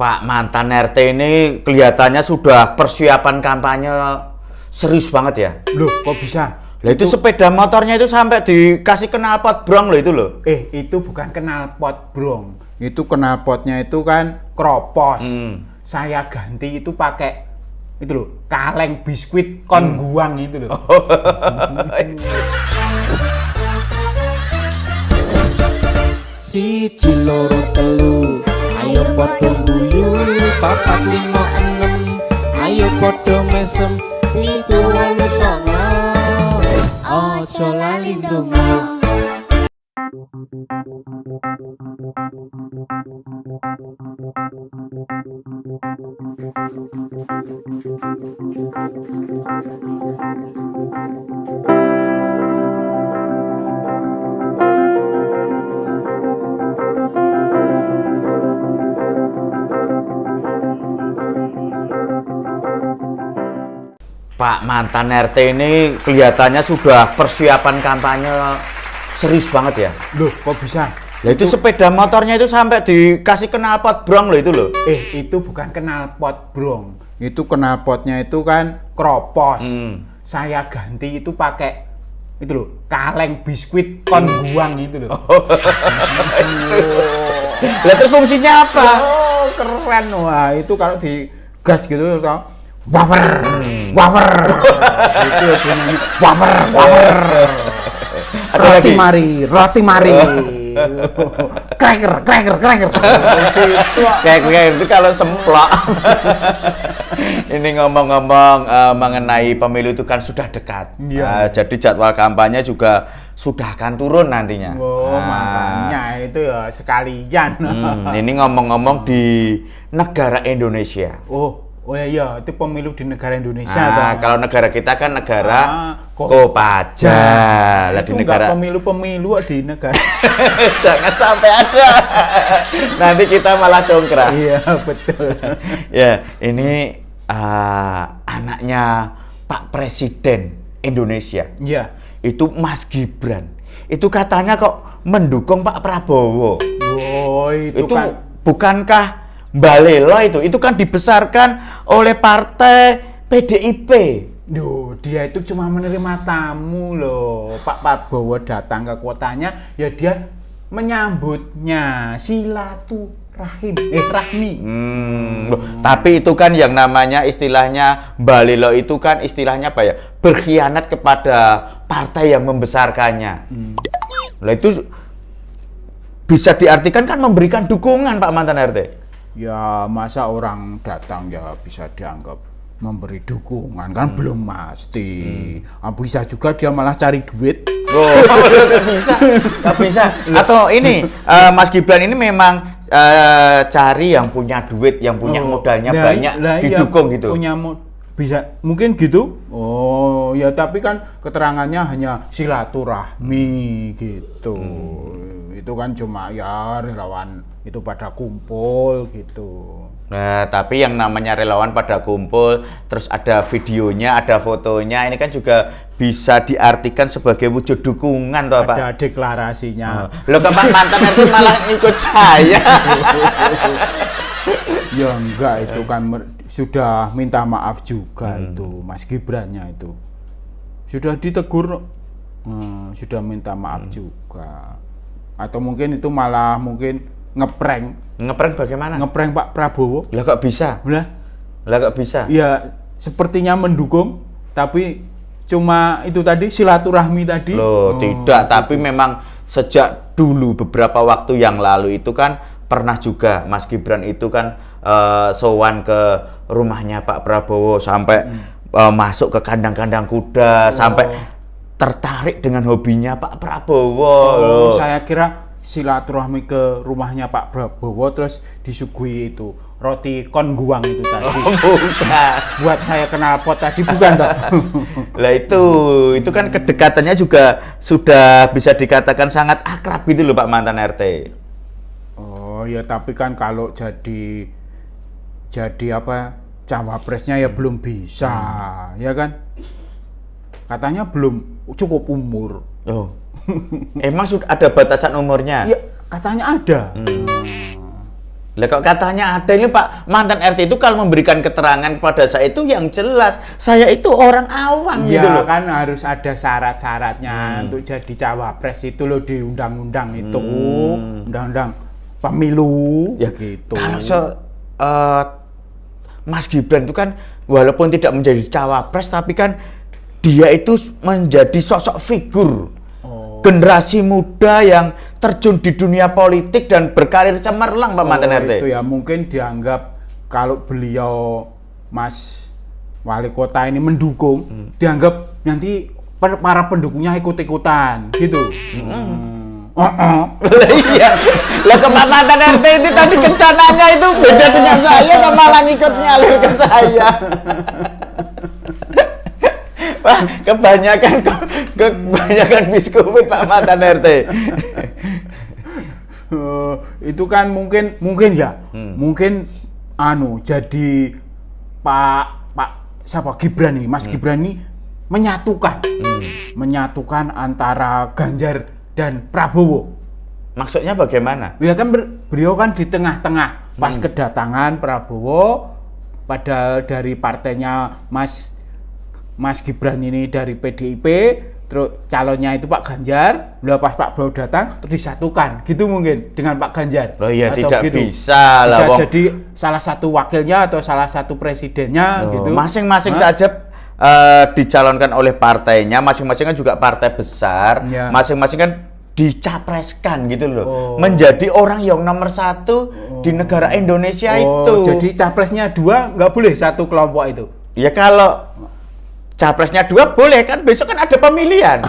Pak mantan RT ini kelihatannya sudah persiapan kampanye serius banget ya. Loh, kok bisa? Lah itu sepeda motornya itu sampai dikasih knalpot brong loh itu loh. Itu bukan knalpot, Brong. Itu knalpotnya itu kan kropos. Saya ganti itu pakai itu loh, kaleng biskuit kon guang itu loh. Siji loro telu ayo padha guyu papat lima enem ayo padha mesem pitu wolu songo aja lali ndonga. Pak mantan RT ini kelihatannya sudah persiapan kampanye serius banget ya. Loh, kok bisa? Lah itu sepeda motornya itu sampai dikasih knalpot brong loh itu loh. Itu bukan knalpot, Brong. Itu knalpotnya itu kan kropos. Saya ganti itu pakai itu loh, kaleng biskuit kon guang itu loh. Lah terus fungsinya apa? Oh, keren. Wah, itu kalau di gas gitu kalau wafer. Itu bunyi wafer. Ada lagi? Roti mari. Cracker. Kayak itu kalau semplak. Ini ngomong-ngomong mengenai pemilu itu kan sudah dekat. Jadi jadwal kampanye juga sudah akan turun nantinya. Makanya itu ya sekalian. Ini ngomong-ngomong di negara Indonesia. Oh iya, itu pemilu di negara Indonesia. Kalau negara kita kan negara Kopaja. Lah di negara pemilu di negara. Jangan sampai ada. Nanti kita malah congkrak. Iya, betul. Ya, ini anaknya Pak Presiden Indonesia. Iya. Itu Mas Gibran. Itu katanya kok mendukung Pak Prabowo. Itu kan bukankah Mbak Lela itu kan dibesarkan oleh partai PDIP. Dia itu cuma menerima tamu loh. Pak Prabowo datang ke kotanya, ya dia menyambutnya silaturahim. Rahmi. Tapi itu kan yang namanya istilahnya Mbak Lela itu kan istilahnya apa ya? Berkhianat kepada partai yang membesarkannya. Lah itu bisa diartikan kan memberikan dukungan Pak mantan RT. Ya masa orang datang ya bisa dianggap memberi dukungan kan belum pasti. Bisa juga dia malah cari duit. Nggak bisa. Atau ini Mas Gibran ini memang cari yang punya duit, yang punya modalnya banyak, didukung gitu. Bisa mungkin gitu. Oh ya, tapi kan keterangannya hanya silaturahmi gitu. Itu kan cuma ya relawan itu pada kumpul gitu. Nah, tapi yang namanya relawan pada kumpul, terus ada videonya, ada fotonya, ini kan juga bisa diartikan sebagai wujud dukungan toh, Pak. Ada deklarasinya. Loh, Pak mantan RT malah ikut saya. Ya enggak, itu kan sudah minta maaf juga itu Mas Gibrannya itu. Sudah ditegur, sudah minta maaf juga. Atau mungkin itu malah ngeprank. Ngeprank bagaimana? Ngeprank Pak Prabowo. Lah kok bisa? Lah kok bisa? Ya sepertinya mendukung, tapi cuma itu tadi silaturahmi tadi. Loh, tidak, tapi memang sejak dulu beberapa waktu yang lalu itu kan pernah juga Mas Gibran itu kan sowan ke rumahnya Pak Prabowo sampai masuk ke kandang-kandang kuda, sampai tertarik dengan hobinya Pak Prabowo. Saya kira silaturahmi ke rumahnya Pak Prabowo terus disuguhi itu roti kon guang itu tadi. Bukan. Buat saya knalpot tadi bukan toh. Lah itu kan kedekatannya juga sudah bisa dikatakan sangat akrab gitu loh Pak mantan RT. Oh ya, tapi kan kalau jadi apa cawapresnya ya belum bisa, ya kan? Katanya belum cukup umur. Emang sudah ada batasan umurnya? Iya, katanya ada. Lah kok katanya ada ini Pak, mantan RT itu kalau memberikan keterangan kepada saya itu yang jelas, saya itu orang awam gitu Ya loh. kan harus ada syarat-syaratnya untuk jadi cawapres itu loh di undang-undang itu, undang-undang pemilu Ya gitu. kalau Mas Gibran itu kan walaupun tidak menjadi cawapres tapi kan dia itu menjadi sosok figur generasi muda yang terjun di dunia politik dan berkarir cemerlang Pak mantan RT. Itu ya mungkin dianggap kalau beliau Mas Wali Kota ini mendukung, dianggap nanti para pendukungnya ikut-ikutan gitu. Lah iya. Lah ke Pak mantan RT itu tadi kencananya itu beda dengan saya, kok malah ngikut ngalir ke saya. Wah, kebanyakan biskuit Pak mantan RT. Itu kan mungkin ya, mungkin jadi Pak siapa Gibran ini, Mas Gibran ini menyatukan antara Ganjar dan Prabowo. Maksudnya bagaimana? Ya kan beliau kan di tengah-tengah pas kedatangan Prabowo, padahal dari partainya Mas Gibran ini dari PDIP, terus calonnya itu Pak Ganjar, pas Pak Prabowo datang terus disatukan, gitu mungkin dengan Pak Ganjar. Loh ya atau tidak gitu. bisa lah, Bisa jadi salah satu wakilnya atau salah satu presidennya gitu. Masing-masing saja dicalonkan oleh partainya, masing-masing kan juga partai besar, Ya. masing-masing kan dicapreskan gitu loh, menjadi orang yang nomor satu di negara Indonesia itu. Jadi capresnya 2 nggak boleh satu kelompok itu. Ya kalau capresnya 2 boleh kan, besok kan ada pemilihan.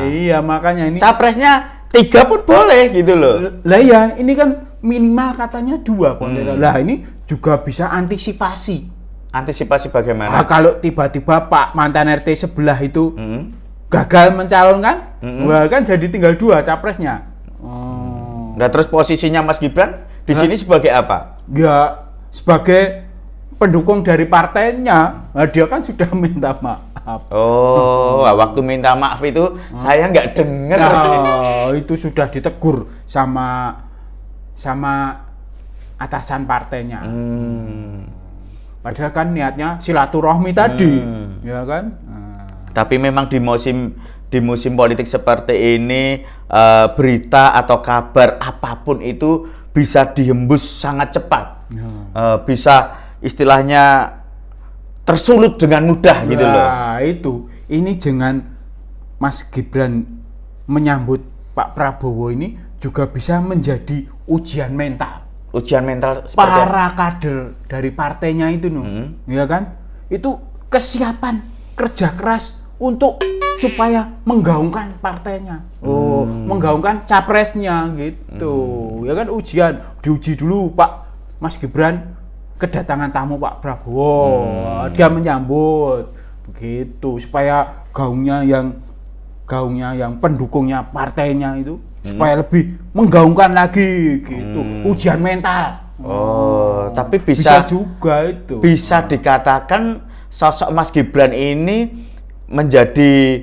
Iya makanya ini. Capresnya 3 pun boleh gitu loh. Lah ya, ini kan minimal katanya 2 kok. Lah ini juga bisa antisipasi. Antisipasi bagaimana? Kalau tiba-tiba Pak mantan RT sebelah itu gagal mencalonkan, wah kan jadi tinggal 2 capresnya. Nah terus posisinya Mas Gibran di sini sebagai apa? Ya sebagai pendukung dari partainya. Nah, dia kan sudah minta maaf. Waktu minta maaf itu saya nggak dengar. Itu sudah ditegur sama atasan partainya. Padahal kan niatnya silaturahmi tadi, ya kan? Tapi memang di musim politik seperti ini berita atau kabar apapun itu bisa dihembus sangat cepat, bisa istilahnya tersulut dengan mudah gitu loh. Nah itu, ini dengan Mas Gibran menyambut Pak Prabowo ini juga bisa menjadi ujian mental. Ujian mental Para kader dari partainya itu ya kan? Itu kesiapan kerja keras untuk supaya menggaungkan partainya, menggaungkan capresnya gitu, ya kan diuji dulu Pak Mas Gibran kedatangan tamu Pak Prabowo, dia menyambut begitu supaya gaungnya yang pendukungnya partainya itu supaya lebih menggaungkan lagi gitu, ujian mental. Tapi bisa juga itu. Bisa dikatakan sosok Mas Gibran ini menjadi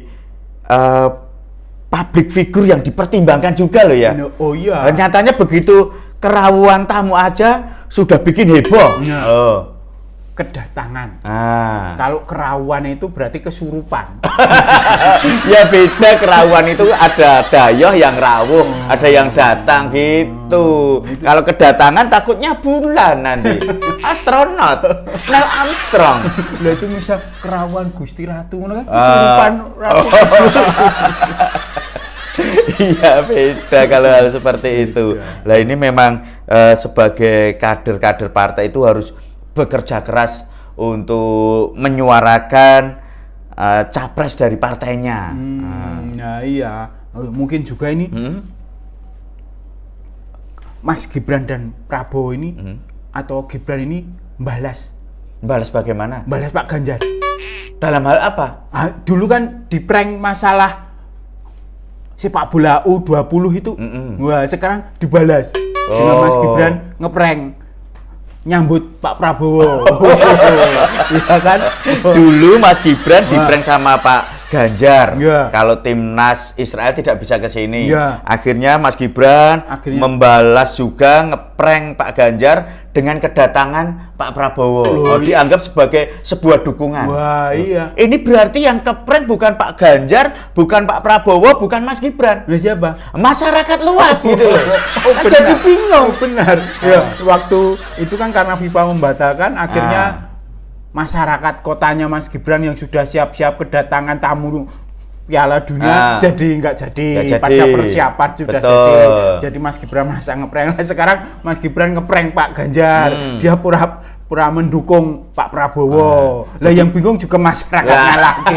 public figure yang dipertimbangkan juga loh ya. Oh iya. Nyatanya begitu kerawuan tamu aja sudah bikin heboh. Kedatangan. Kalau kerawan itu berarti kesurupan. Ya beda, kerawan itu ada dayoh yang rawuh, ada yang datang gitu. Kalau kedatangan takutnya bulan nanti. Astronot, Neil Armstrong. Lah itu misal kerawan Gusti Ratu ngono kan kesurupan ratu. Iya beda kalau hal seperti itu. Lah ini memang sebagai kader-kader partai itu harus bekerja keras untuk menyuarakan capres dari partainya. Nah iya, mungkin juga ini Mas Gibran dan Prabowo ini atau Gibran ini balas bagaimana? Balas Pak Ganjar. Dalam hal apa? Dulu kan di prank masalah sepak bola U20 itu, wah sekarang dibalas dengan Mas Gibran ngeprank nyambut Pak Prabowo. Ya kan? Dulu Mas Gibran di prank sama Pak Ganjar. Iya. Kalau timnas Israel tidak bisa ke sini. Iya. Akhirnya Mas Gibran membalas juga ngeprank Pak Ganjar dengan kedatangan Pak Prabowo. Dianggap sebagai sebuah dukungan. Wah, iya. Ini berarti yang keprank bukan Pak Ganjar, bukan Pak Prabowo, bukan Mas Gibran. Nah, siapa? Masyarakat luas gitu loh. Benar. Jadi bingung. Benar. Ya, waktu itu kan karena FIFA membatalkan, akhirnya masyarakat kotanya Mas Gibran yang sudah siap-siap kedatangan tamu Piala Dunia jadi nggak jadi. Pada persiapan sudah jadi Mas Gibran merasa ngeprank. Sekarang Mas Gibran ngeprank Pak Ganjar, dia pura mendukung Pak Prabowo. Lah yang bingung juga masyarakatnya lagi.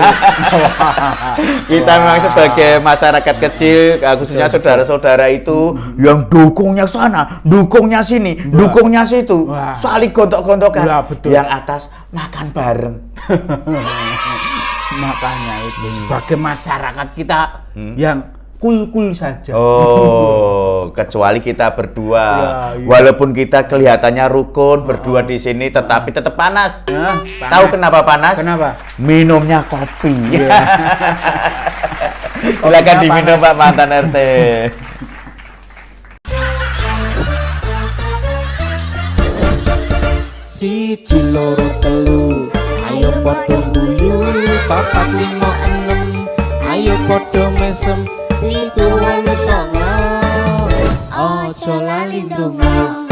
Kita memang sebagai masyarakat kecil, khususnya saudara-saudara itu yang dukungnya sana, dukungnya sini, dukungnya situ, saling gontok-gontokan. Yang atas makan bareng. Makanya itu sebagai masyarakat kita yang cool saja. Oh, kecuali kita berdua. Iya. Walaupun kita kelihatannya rukun berdua di sini, tetapi tetap panas. Panas. Tahu kenapa panas? Kenapa? Minumnya kopi. Silakan diminum Pak mantan RT. Siji loro telu ayo padha guyu 4 5 6 ayo padha mesem 7 8 9 aja lali ndonga